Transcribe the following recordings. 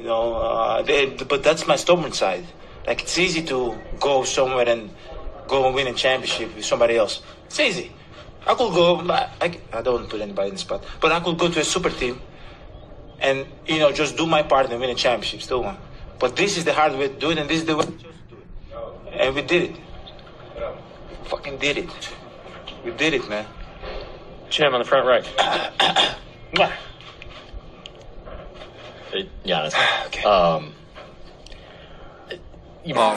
But that's my stubborn side. Like, it's easy to go somewhere and go and win a championship with somebody else. It's easy. I could go, I don't want to put anybody in the spot, but I could go to a super team and, just do my part and win a championship, still one. But this is the hard way to do it, and this is the way to do it. And we did it. Fucking did it. We did it, man. Jim on the front right. Hey, Giannis. Okay.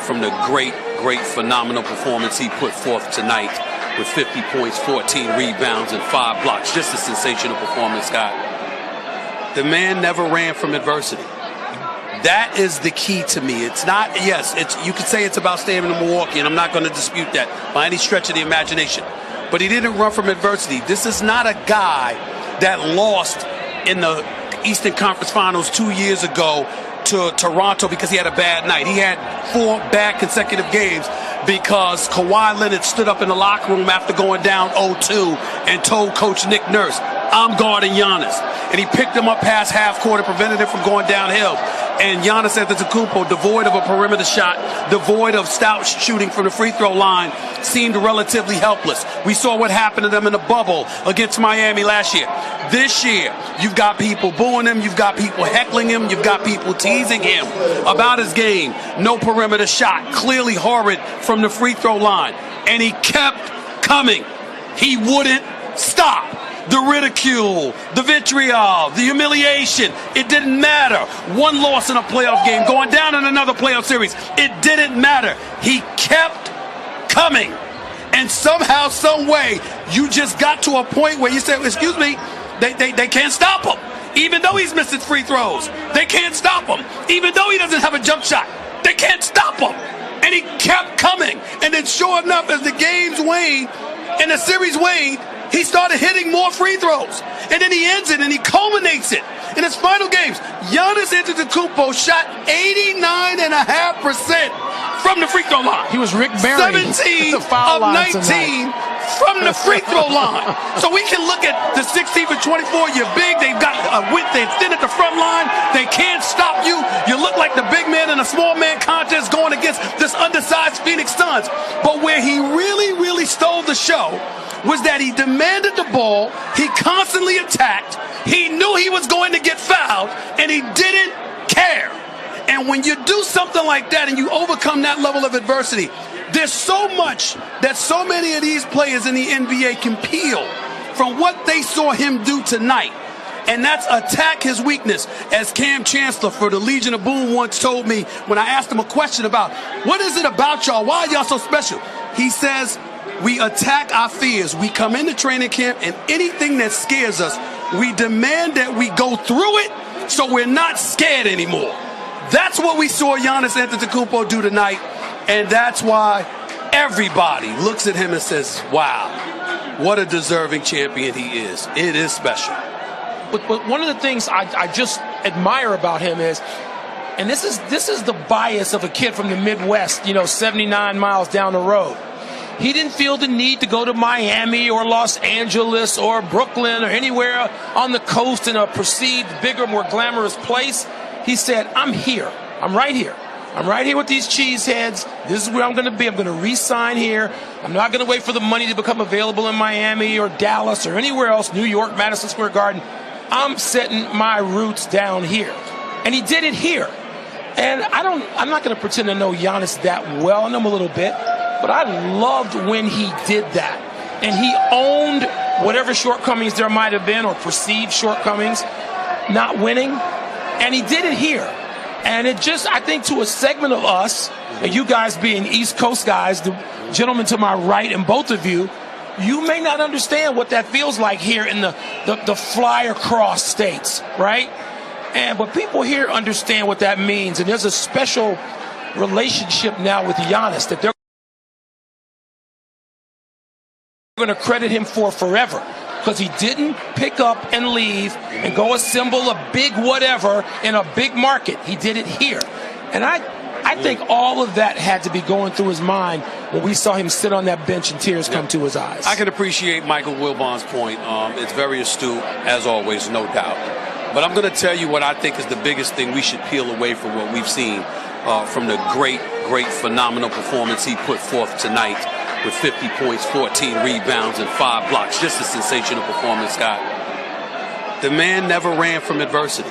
From the great, phenomenal performance he put forth tonight with 50 points, 14 rebounds, and 5 blocks. Just a sensational performance, Scott. The man never ran from adversity. That is the key to me. It's not, you could say it's about staying in Milwaukee, and I'm not going to dispute that by any stretch of the imagination. But he didn't run from adversity. This is not a guy that lost in the Eastern Conference Finals 2 years ago to Toronto because he had a bad night. He had 4 bad consecutive games because Kawhi Leonard stood up in the locker room after going down 0-2 and told Coach Nick Nurse, I'm guarding Giannis. And he picked him up past half court and prevented him from going downhill. And Giannis Antetokounmpo, devoid of a perimeter shot, devoid of stout shooting from the free throw line, seemed relatively helpless. We saw what happened to them in the bubble against Miami last year. This year, you've got people booing him, you've got people heckling him, you've got people teasing him about his game. No perimeter shot, clearly horrid from the free throw line. And he kept coming. He wouldn't stop. The ridicule, the vitriol, the humiliation, it didn't matter. One loss in a playoff game, going down in another playoff series, it didn't matter. He kept coming. And somehow, some way, you just got to a point where you said, excuse me, they can't stop him. Even though he's missing free throws, they can't stop him. Even though he doesn't have a jump shot, they can't stop him. And he kept coming. And then sure enough, as the games waned and the series waned, he started hitting more free throws. And then he ends it and he culminates it. In his final games, Giannis Antetokounmpo shot 89.5% from the free throw line. He was Rick Barry. 17 of 19 from the free throw line. So we can look at the 16 for 24. You're big. They've got a width. They extended the front line. They can't stop you. You look like the big man in a small man contest going against this undersized Phoenix Suns. But where he really stole the show was that he demanded the ball, he constantly attacked, he knew he was going to get fouled, and he didn't care. And when you do something like that and you overcome that level of adversity, there's so much that so many of these players in the NBA can peel from what they saw him do tonight. And that's attack his weakness. As Cam Chancellor for the Legion of Boom once told me when I asked him a question about, what is it about y'all? Why are y'all so special? He says, we attack our fears. We come into training camp, and anything that scares us, we demand that we go through it so we're not scared anymore. That's what we saw Giannis Antetokounmpo do tonight, and that's why everybody looks at him and says, wow, what a deserving champion he is. It is special. But one of the things I just admire about him is, and this is the bias of a kid from the Midwest, 79 miles down the road. He didn't feel the need to go to Miami or Los Angeles or Brooklyn or anywhere on the coast in a perceived bigger, more glamorous place. He said, I'm here. I'm right here. I'm right here with these cheeseheads. This is where I'm going to be. I'm going to re-sign here. I'm not going to wait for the money to become available in Miami or Dallas or anywhere else, New York, Madison Square Garden. I'm setting my roots down here. And he did it here. And I'm not going to pretend to know Giannis that well. I know him a little bit. But I loved when he did that. And he owned whatever shortcomings there might have been or perceived shortcomings, not winning. And he did it here. And it just, I think to a segment of us, and you guys being East Coast guys, the gentleman to my right and both of you, you may not understand what that feels like here in the fly across states, right? But people here understand what that means. And there's a special relationship now with Giannis that they're going to credit him for forever, because he didn't pick up and leave and go assemble a big whatever in a big market. He did it here. And I think all of that had to be going through his mind when we saw him sit on that bench and tears come to his eyes. I can appreciate Michael Wilbon's point. It's very astute, as always, no doubt. But I'm going to tell you what I think is the biggest thing we should peel away from what we've seen from the great, phenomenal performance he put forth tonight with 50 points, 14 rebounds, and 5 blocks. Just a sensational performance, Scott. The man never ran from adversity.